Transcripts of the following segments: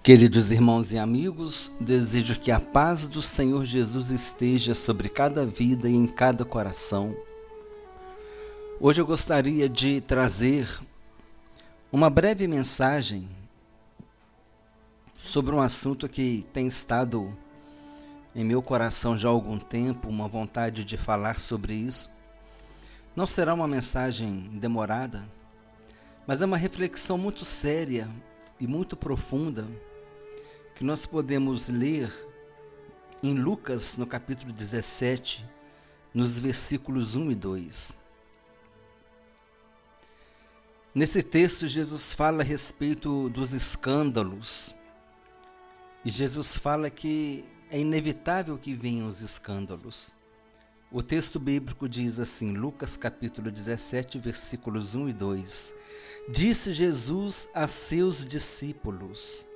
Queridos irmãos e amigos, desejo que a paz do Senhor Jesus esteja sobre cada vida e em cada coração. Hoje eu gostaria de trazer uma breve mensagem sobre um assunto que tem estado em meu coração já há algum tempo, uma vontade de falar sobre isso. Não será uma mensagem demorada, mas é uma reflexão muito séria e muito profunda que nós podemos ler em Lucas, no capítulo 17, nos versículos 1 e 2. Nesse texto, Jesus fala a respeito dos escândalos, e Jesus fala que é inevitável que venham os escândalos. O texto bíblico diz assim, Lucas capítulo 17, versículos 1 e 2. Disse Jesus a seus discípulos: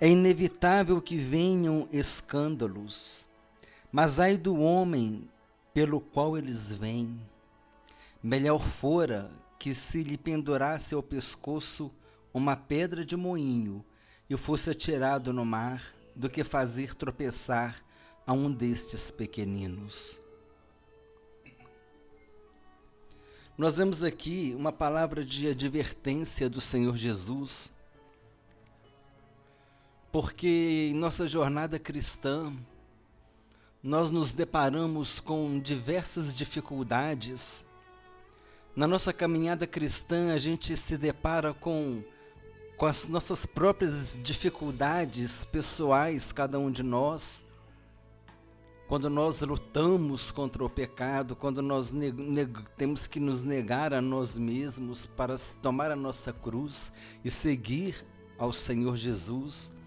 é inevitável que venham escândalos, mas ai do homem pelo qual eles vêm. Melhor fora que se lhe pendurasse ao pescoço uma pedra de moinho e fosse atirado no mar, do que fazer tropeçar a um destes pequeninos. Nós vemos aqui uma palavra de advertência do Senhor Jesus, porque em nossa jornada cristã, nós nos deparamos com diversas dificuldades. Na nossa caminhada cristã, a gente se depara com as nossas próprias dificuldades pessoais, cada um de nós. Quando nós lutamos contra o pecado, quando nós temos que nos negar a nós mesmos para tomar a nossa cruz e seguir ao Senhor Jesus.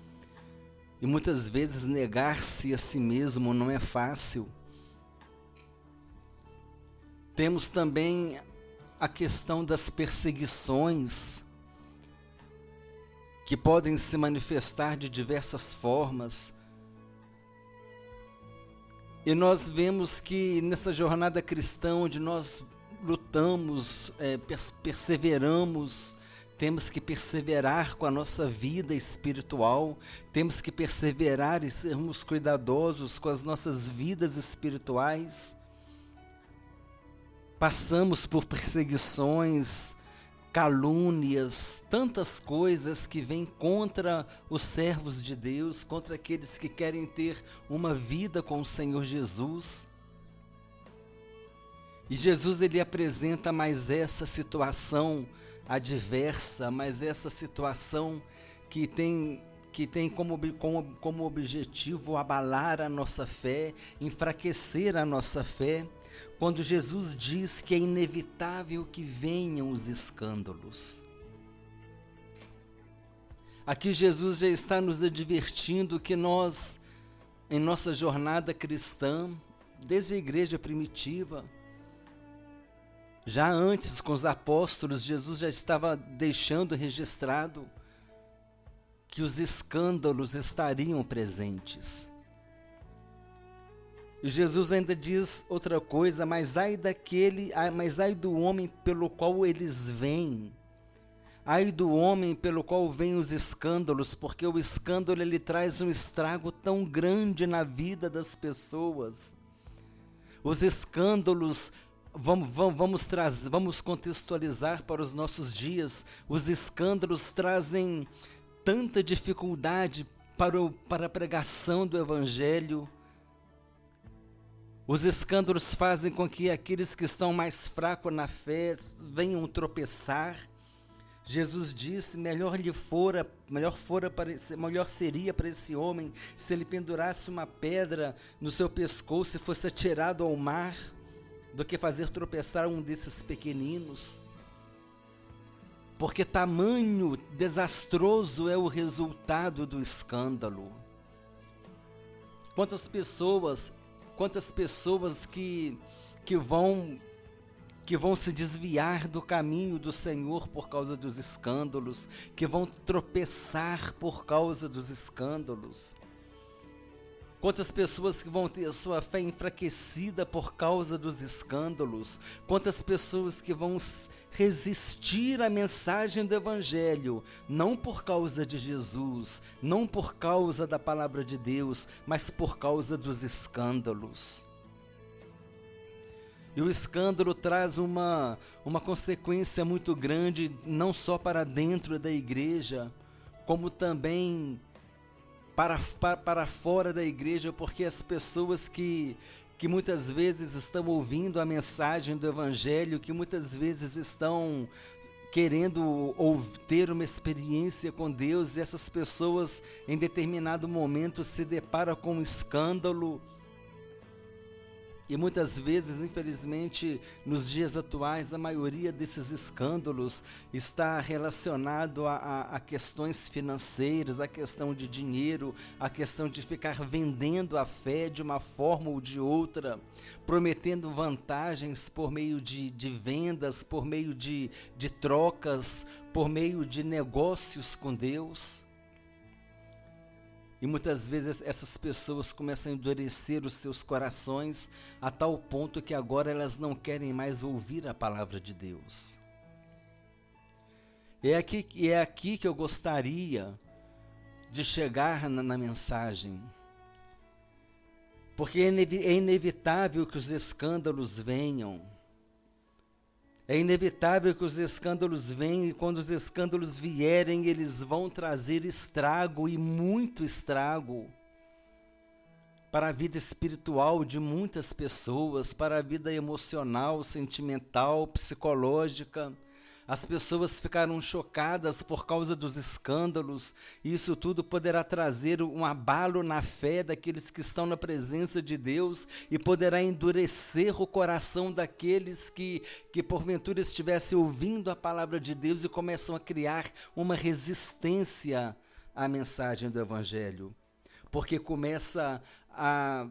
E muitas vezes negar-se a si mesmo não é fácil. Temos também a questão das perseguições, que podem se manifestar de diversas formas. E nós vemos que nessa jornada cristã, onde nós lutamos, perseveramos, temos que perseverar com a nossa vida espiritual, temos que perseverar e sermos cuidadosos com as nossas vidas espirituais. Passamos por perseguições, calúnias, tantas coisas que vêm contra os servos de Deus, contra aqueles que querem ter uma vida com o Senhor Jesus. E Jesus, ele apresenta mais essa situação adversa, mas essa situação que tem como objetivo abalar a nossa fé, enfraquecer a nossa fé, quando Jesus diz que é inevitável que venham os escândalos. Aqui Jesus já está nos advertindo que nós, em nossa jornada cristã, desde a igreja primitiva, já antes com os apóstolos, Jesus já estava deixando registrado que os escândalos estariam presentes. E Jesus ainda diz outra coisa, mas ai do homem pelo qual eles vêm. Ai do homem pelo qual vêm os escândalos, porque o escândalo ele traz um estrago tão grande na vida das pessoas. Os escândalos, vamos contextualizar para os nossos dias, os escândalos trazem tanta dificuldade para a pregação do Evangelho. Os escândalos fazem com que aqueles que estão mais fracos na fé venham tropeçar. Jesus disse, melhor seria para esse homem se ele pendurasse uma pedra no seu pescoço e fosse atirado ao mar, do que fazer tropeçar um desses pequeninos. Porque tamanho desastroso é o resultado do escândalo. Quantas pessoas que vão se desviar do caminho do Senhor por causa dos escândalos, que vão tropeçar por causa dos escândalos. Quantas pessoas que vão ter a sua fé enfraquecida por causa dos escândalos? Quantas pessoas que vão resistir à mensagem do Evangelho, não por causa de Jesus, não por causa da palavra de Deus, mas por causa dos escândalos. E o escândalo traz uma consequência muito grande, não só para dentro da igreja, como também para fora da igreja, porque as pessoas que muitas vezes estão ouvindo a mensagem do Evangelho, que muitas vezes estão querendo ter uma experiência com Deus, e essas pessoas em determinado momento se deparam com um escândalo. E muitas vezes, infelizmente, nos dias atuais, a maioria desses escândalos está relacionado a questões financeiras, a questão de dinheiro, a questão de ficar vendendo a fé de uma forma ou de outra, prometendo vantagens por meio de vendas, por meio de trocas, por meio de negócios com Deus. E muitas vezes essas pessoas começam a endurecer os seus corações a tal ponto que agora elas não querem mais ouvir a palavra de Deus. É aqui que eu gostaria de chegar na mensagem. Porque é inevitável que os escândalos venham. É inevitável que os escândalos venham, e quando os escândalos vierem, eles vão trazer estrago, e muito estrago, para a vida espiritual de muitas pessoas, para a vida emocional, sentimental, psicológica. As pessoas ficaram chocadas por causa dos escândalos, e isso tudo poderá trazer um abalo na fé daqueles que estão na presença de Deus, e poderá endurecer o coração daqueles que porventura estivessem ouvindo a palavra de Deus e começam a criar uma resistência à mensagem do Evangelho, porque começa a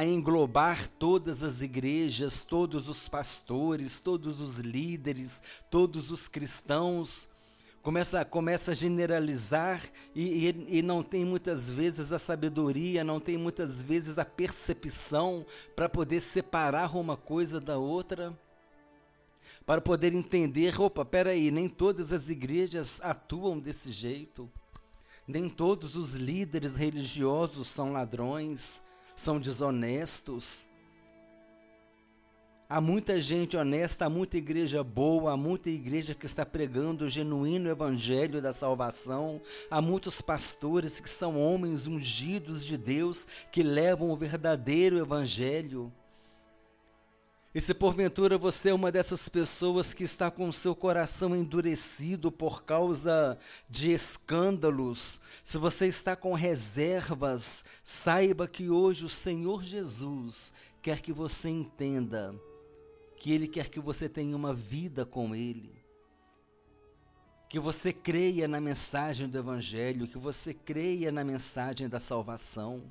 englobar todas as igrejas, todos os pastores, todos os líderes, todos os cristãos, começa a generalizar e não tem muitas vezes a sabedoria, não tem muitas vezes a percepção para poder separar uma coisa da outra, para poder entender, peraí, nem todas as igrejas atuam desse jeito, nem todos os líderes religiosos são ladrões, são desonestos. Há muita gente honesta, há muita igreja boa, há muita igreja que está pregando o genuíno evangelho da salvação, há muitos pastores que são homens ungidos de Deus, que levam o verdadeiro evangelho. E se porventura você é uma dessas pessoas que está com o seu coração endurecido por causa de escândalos, se você está com reservas, saiba que hoje o Senhor Jesus quer que você entenda que Ele quer que você tenha uma vida com Ele, que você creia na mensagem do Evangelho, que você creia na mensagem da salvação.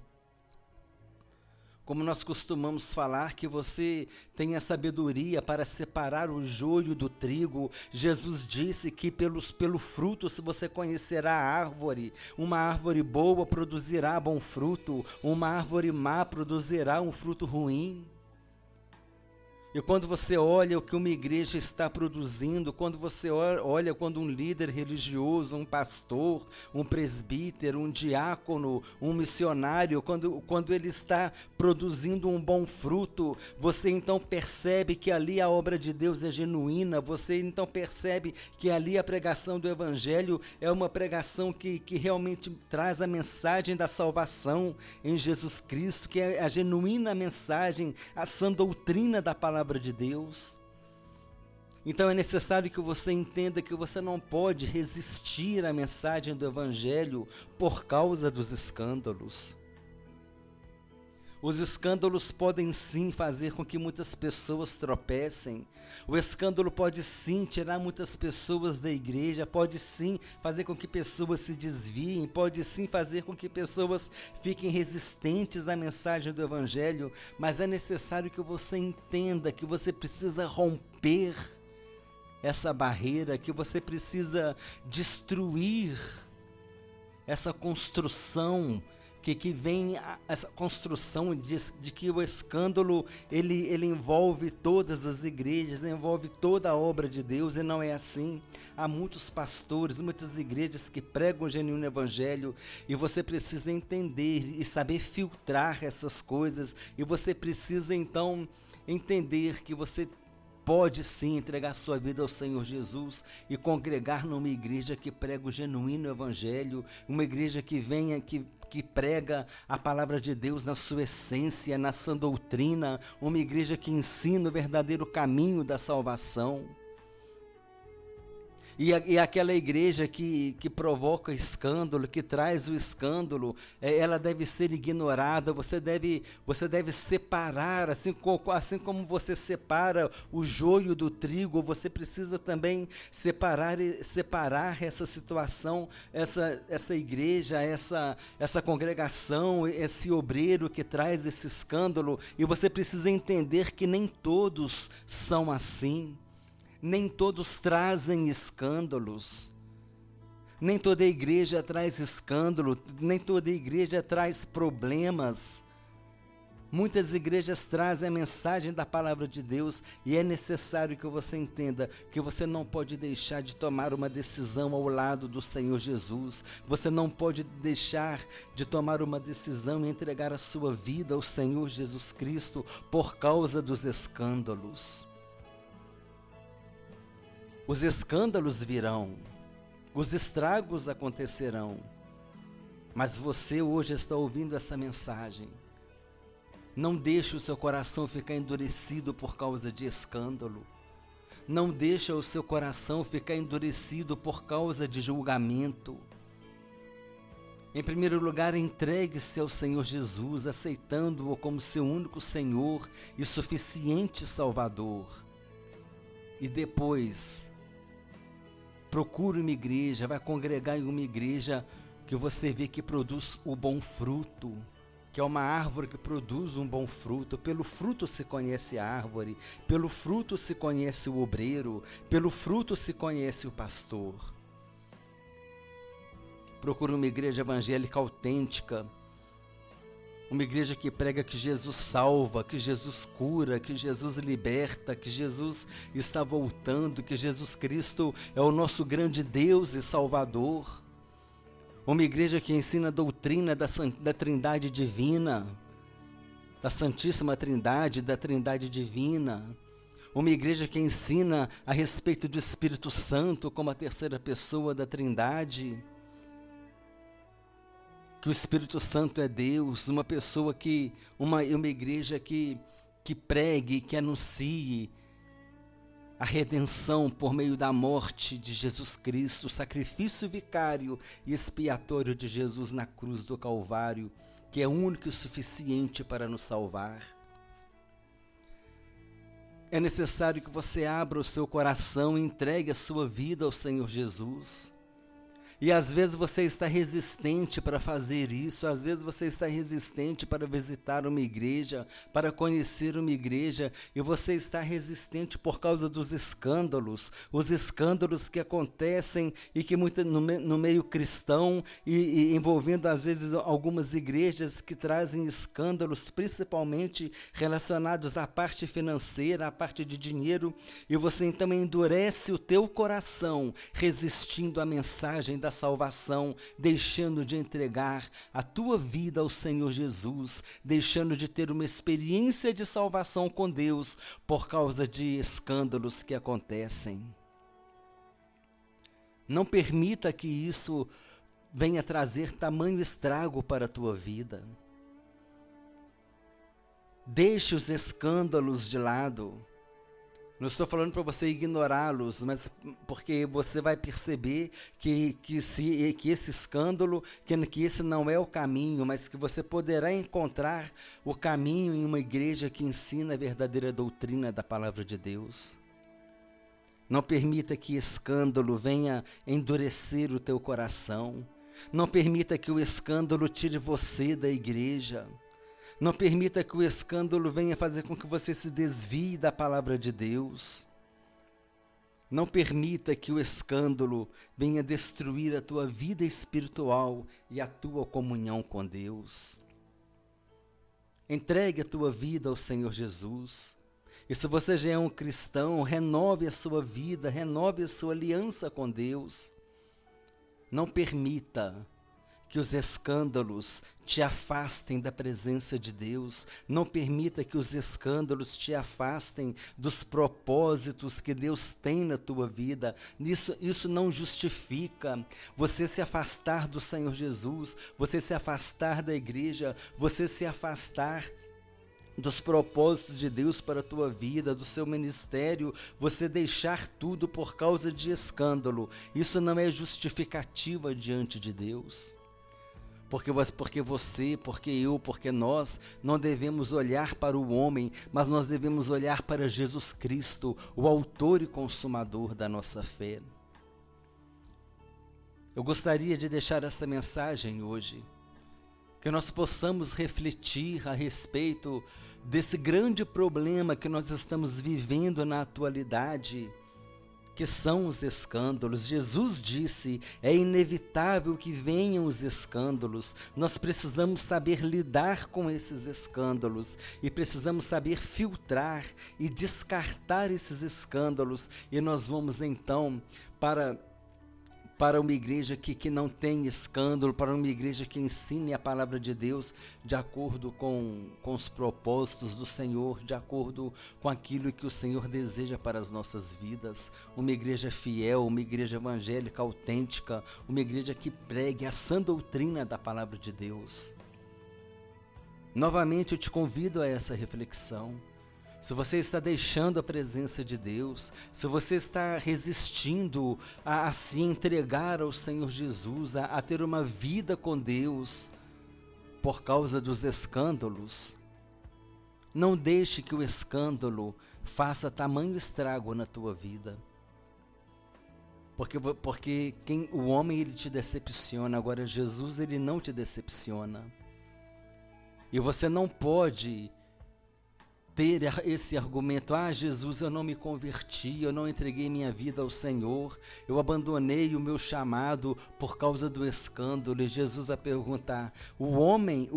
Como nós costumamos falar, que você tenha sabedoria para separar o joio do trigo. Jesus disse que pelo fruto se você conhecerá a árvore. Uma árvore boa produzirá bom fruto, uma árvore má produzirá um fruto ruim. E quando você olha o que uma igreja está produzindo, quando você olha quando um líder religioso, um pastor, um presbítero, um diácono, um missionário, quando ele está produzindo um bom fruto, você então percebe que ali a obra de Deus é genuína, você então percebe que ali a pregação do Evangelho é uma pregação que realmente traz a mensagem da salvação em Jesus Cristo, que é a genuína mensagem, a sã doutrina da palavra de Deus. Então é necessário que você entenda que você não pode resistir à mensagem do Evangelho por causa dos escândalos. Os escândalos podem sim fazer com que muitas pessoas tropecem. O escândalo pode sim tirar muitas pessoas da igreja, pode sim fazer com que pessoas se desviem, pode sim fazer com que pessoas fiquem resistentes à mensagem do Evangelho, mas é necessário que você entenda que você precisa romper essa barreira, que você precisa destruir essa construção que vem essa construção de que o escândalo ele envolve todas as igrejas, envolve toda a obra de Deus, e não é assim. Há muitos pastores, muitas igrejas que pregam o genuíno evangelho, e você precisa entender e saber filtrar essas coisas, e você precisa então entender que você pode sim entregar sua vida ao Senhor Jesus e congregar numa igreja que prega o genuíno evangelho, uma igreja que venha, que prega a palavra de Deus na sua essência, na sã doutrina, uma igreja que ensina o verdadeiro caminho da salvação. E aquela igreja que provoca escândalo, que traz o escândalo, ela deve ser ignorada. Você deve separar, assim como você separa o joio do trigo, você precisa também separar essa situação, essa igreja, essa congregação, esse obreiro que traz esse escândalo, e você precisa entender que nem todos são assim. Nem todos trazem escândalos, nem toda igreja traz escândalo, nem toda igreja traz problemas. Muitas igrejas trazem a mensagem da palavra de Deus, e é necessário que você entenda que você não pode deixar de tomar uma decisão ao lado do Senhor Jesus. Você não pode deixar de tomar uma decisão e entregar a sua vida ao Senhor Jesus Cristo por causa dos escândalos. Os escândalos virão, os estragos acontecerão, mas você hoje está ouvindo essa mensagem. Não deixe o seu coração ficar endurecido por causa de escândalo. Não deixe o seu coração ficar endurecido por causa de julgamento. Em primeiro lugar, entregue-se ao Senhor Jesus, aceitando-o como seu único Senhor e suficiente Salvador. E depois, procure uma igreja, vai congregar em uma igreja que você vê que produz o bom fruto, que é uma árvore que produz um bom fruto. Pelo fruto se conhece a árvore, pelo fruto se conhece o obreiro, pelo fruto se conhece o pastor. Procure uma igreja evangélica autêntica, uma igreja que prega que Jesus salva, que Jesus cura, que Jesus liberta, que Jesus está voltando, que Jesus Cristo é o nosso grande Deus e Salvador. Uma igreja que ensina a doutrina da Trindade Divina, da Santíssima Trindade, da Trindade Divina. Uma igreja que ensina a respeito do Espírito Santo como a terceira pessoa da Trindade. Que o Espírito Santo é Deus, uma igreja que pregue, que anuncie a redenção por meio da morte de Jesus Cristo, o sacrifício vicário e expiatório de Jesus na cruz do Calvário, que é único e suficiente para nos salvar. É necessário que você abra o seu coração e entregue a sua vida ao Senhor Jesus. E às vezes você está resistente para fazer isso, às vezes você está resistente para visitar uma igreja, para conhecer uma igreja, e você está resistente por causa dos escândalos, os escândalos que acontecem e que no meio cristão, e envolvendo às vezes algumas igrejas que trazem escândalos, principalmente relacionados à parte financeira, à parte de dinheiro, e você então endurece o teu coração, resistindo à mensagem da salvação, deixando de entregar a tua vida ao Senhor Jesus, deixando de ter uma experiência de salvação com Deus por causa de escândalos que acontecem. Não permita que isso venha trazer tamanho estrago para a tua vida. Deixe os escândalos de lado. Não estou falando para você ignorá-los, mas porque você vai perceber que esse escândalo, que esse não é o caminho, mas que você poderá encontrar o caminho em uma igreja que ensina a verdadeira doutrina da palavra de Deus. Não permita que escândalo venha endurecer o teu coração. Não permita que o escândalo tire você da igreja. Não permita que o escândalo venha fazer com que você se desvie da palavra de Deus. Não permita que o escândalo venha destruir a tua vida espiritual e a tua comunhão com Deus. Entregue a tua vida ao Senhor Jesus. E se você já é um cristão, renove a sua vida, renove a sua aliança com Deus. Não permita que os escândalos te afastem da presença de Deus. Não permita que os escândalos te afastem dos propósitos que Deus tem na tua vida. Isso não justifica você se afastar do Senhor Jesus, você se afastar da igreja, você se afastar dos propósitos de Deus para a tua vida, do seu ministério, você deixar tudo por causa de escândalo. Isso não é justificativa diante de Deus. Porque você, porque eu, porque nós não devemos olhar para o homem, mas nós devemos olhar para Jesus Cristo, o autor e consumador da nossa fé. Eu gostaria de deixar essa mensagem hoje, que nós possamos refletir a respeito desse grande problema que nós estamos vivendo na atualidade, que são os escândalos. Jesus disse, é inevitável que venham os escândalos. Nós precisamos saber lidar com esses escândalos e precisamos saber filtrar e descartar esses escândalos. E nós vamos então para uma igreja que não tem escândalo, para uma igreja que ensine a palavra de Deus de acordo com os propósitos do Senhor, de acordo com aquilo que o Senhor deseja para as nossas vidas. Uma igreja fiel, uma igreja evangélica autêntica, uma igreja que pregue a sã doutrina da palavra de Deus. Novamente eu te convido a essa reflexão. Se você está deixando a presença de Deus, se você está resistindo a se entregar ao Senhor Jesus, a ter uma vida com Deus por causa dos escândalos, não deixe que o escândalo faça tamanho estrago na tua vida. Porque o homem ele te decepciona, agora Jesus ele não te decepciona. E você não pode ter esse argumento, Jesus, eu não me converti, eu não entreguei minha vida ao Senhor, eu abandonei o meu chamado por causa do escândalo. E Jesus vai perguntar, o homem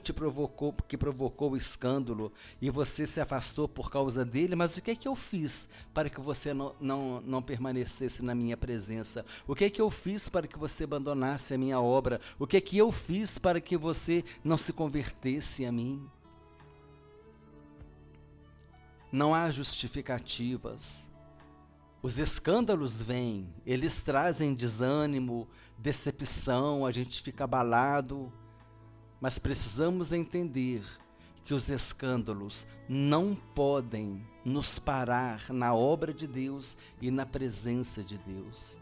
que provocou o escândalo e você se afastou por causa dele, mas o que é que eu fiz para que você não permanecesse na minha presença? O que é que eu fiz para que você abandonasse a minha obra? O que é que eu fiz para que você não se convertesse a mim? Não há justificativas. Os escândalos vêm, eles trazem desânimo, decepção, a gente fica abalado, mas precisamos entender que os escândalos não podem nos parar na obra de Deus e na presença de Deus.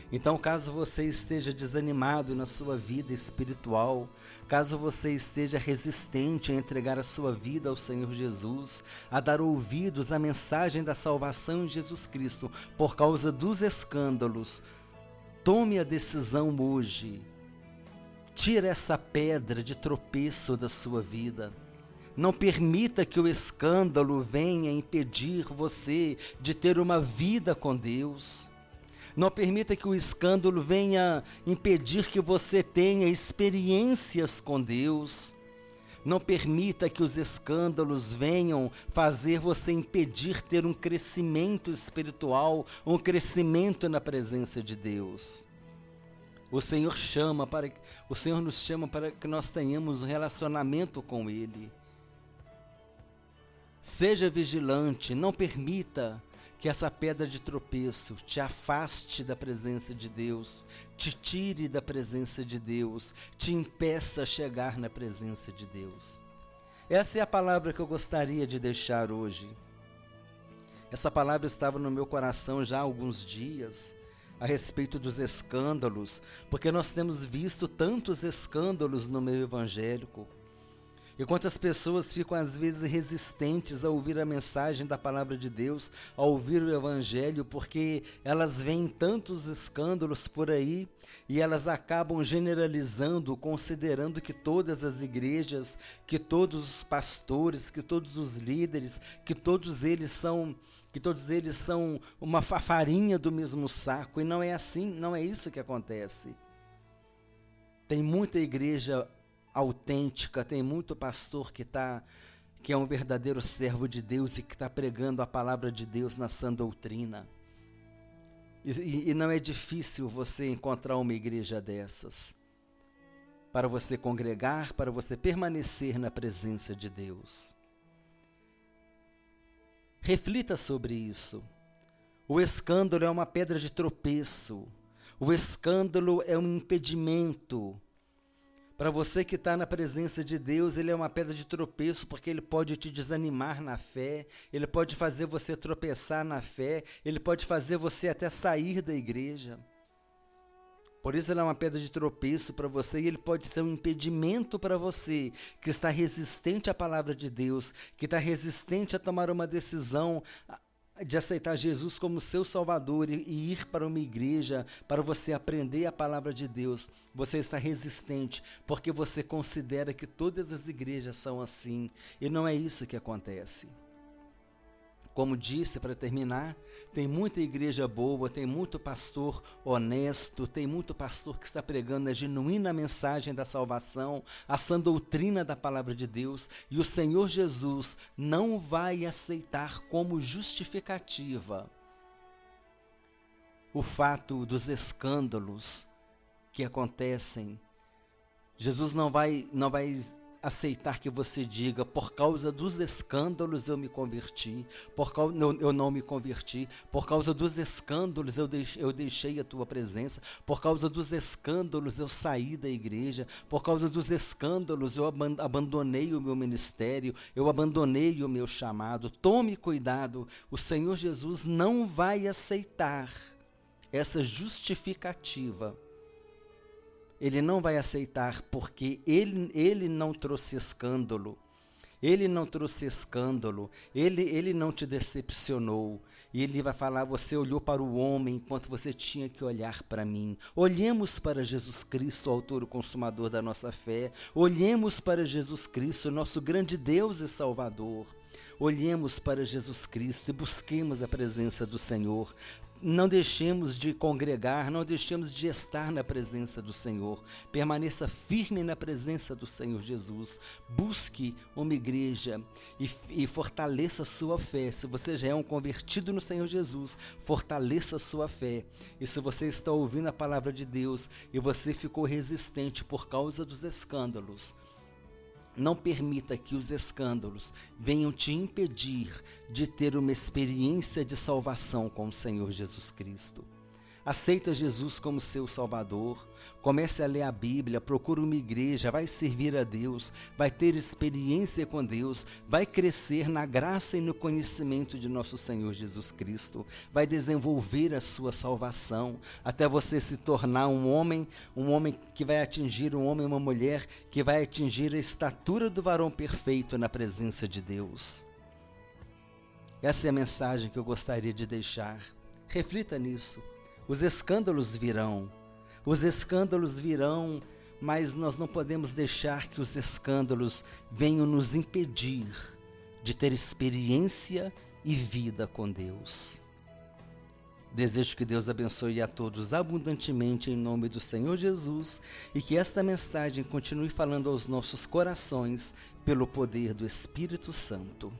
Então, caso você esteja desanimado na sua vida espiritual, caso você esteja resistente a entregar a sua vida ao Senhor Jesus, a dar ouvidos à mensagem da salvação em Jesus Cristo por causa dos escândalos, tome a decisão hoje. Tira essa pedra de tropeço da sua vida. Não permita que o escândalo venha impedir você de ter uma vida com Deus. Não permita que o escândalo venha impedir que você tenha experiências com Deus. Não permita que os escândalos venham fazer você impedir ter um crescimento espiritual, um crescimento na presença de Deus. O Senhor nos chama para que nós tenhamos um relacionamento com Ele. Seja vigilante, não permita que essa pedra de tropeço te afaste da presença de Deus, te tire da presença de Deus, te impeça a chegar na presença de Deus. Essa é a palavra que eu gostaria de deixar hoje. Essa palavra estava no meu coração já há alguns dias, a respeito dos escândalos, porque nós temos visto tantos escândalos no meio evangélico. E quantas pessoas ficam às vezes resistentes a ouvir a mensagem da palavra de Deus, a ouvir o evangelho, porque elas veem tantos escândalos por aí e elas acabam generalizando, considerando que todas as igrejas, que todos os pastores, que todos os líderes, que todos eles são uma farinha do mesmo saco. E não é assim, não é isso que acontece. Tem muita igreja autêntica, tem muito pastor que é um verdadeiro servo de Deus e que está pregando a palavra de Deus na sã doutrina. E não é difícil você encontrar uma igreja dessas, para você congregar, para você permanecer na presença de Deus. Reflita sobre isso. O escândalo é uma pedra de tropeço. O escândalo é um impedimento. Para você que está na presença de Deus, ele é uma pedra de tropeço, porque ele pode te desanimar na fé, ele pode fazer você tropeçar na fé, ele pode fazer você até sair da igreja. Por isso ele é uma pedra de tropeço para você e ele pode ser um impedimento para você que está resistente à palavra de Deus, que está resistente a tomar uma decisão de aceitar Jesus como seu Salvador e ir para uma igreja para você aprender a palavra de Deus. Você está resistente porque você considera que todas as igrejas são assim, e não é isso que acontece. Como disse, para terminar, tem muita igreja boa, tem muito pastor honesto, tem muito pastor que está pregando a genuína mensagem da salvação, a sã doutrina da palavra de Deus, e o Senhor Jesus não vai aceitar como justificativa o fato dos escândalos que acontecem. Jesus não vai aceitar que você diga: por causa dos escândalos eu me converti, eu não me converti, por causa dos escândalos eu deixei a tua presença, por causa dos escândalos eu saí da igreja, por causa dos escândalos eu abandonei o meu ministério, eu abandonei o meu chamado. Tome cuidado, o Senhor Jesus não vai aceitar essa justificativa. Ele não vai aceitar, porque ele não trouxe escândalo. Ele não trouxe escândalo. Ele não te decepcionou. E ele vai falar: você olhou para o homem enquanto você tinha que olhar para mim. Olhemos para Jesus Cristo, o autor e consumador da nossa fé. Olhemos para Jesus Cristo, nosso grande Deus e Salvador. Olhemos para Jesus Cristo e busquemos a presença do Senhor. Não deixemos de congregar, não deixemos de estar na presença do Senhor. Permaneça firme na presença do Senhor Jesus. Busque uma igreja e fortaleça a sua fé. Se você já é um convertido no Senhor Jesus, fortaleça a sua fé. E se você está ouvindo a palavra de Deus e você ficou resistente por causa dos escândalos, não permita que os escândalos venham te impedir de ter uma experiência de salvação com o Senhor Jesus Cristo. Aceita Jesus como seu Salvador, comece a ler a Bíblia, procure uma igreja, vai servir a Deus, vai ter experiência com Deus, vai crescer na graça e no conhecimento de nosso Senhor Jesus Cristo, vai desenvolver a sua salvação, até você se tornar um homem que vai atingir um homem e uma mulher, que vai atingir a estatura do varão perfeito na presença de Deus. Essa é a mensagem que eu gostaria de deixar. Reflita nisso. Os escândalos virão, mas nós não podemos deixar que os escândalos venham nos impedir de ter experiência e vida com Deus. Desejo que Deus abençoe a todos abundantemente em nome do Senhor Jesus e que esta mensagem continue falando aos nossos corações pelo poder do Espírito Santo.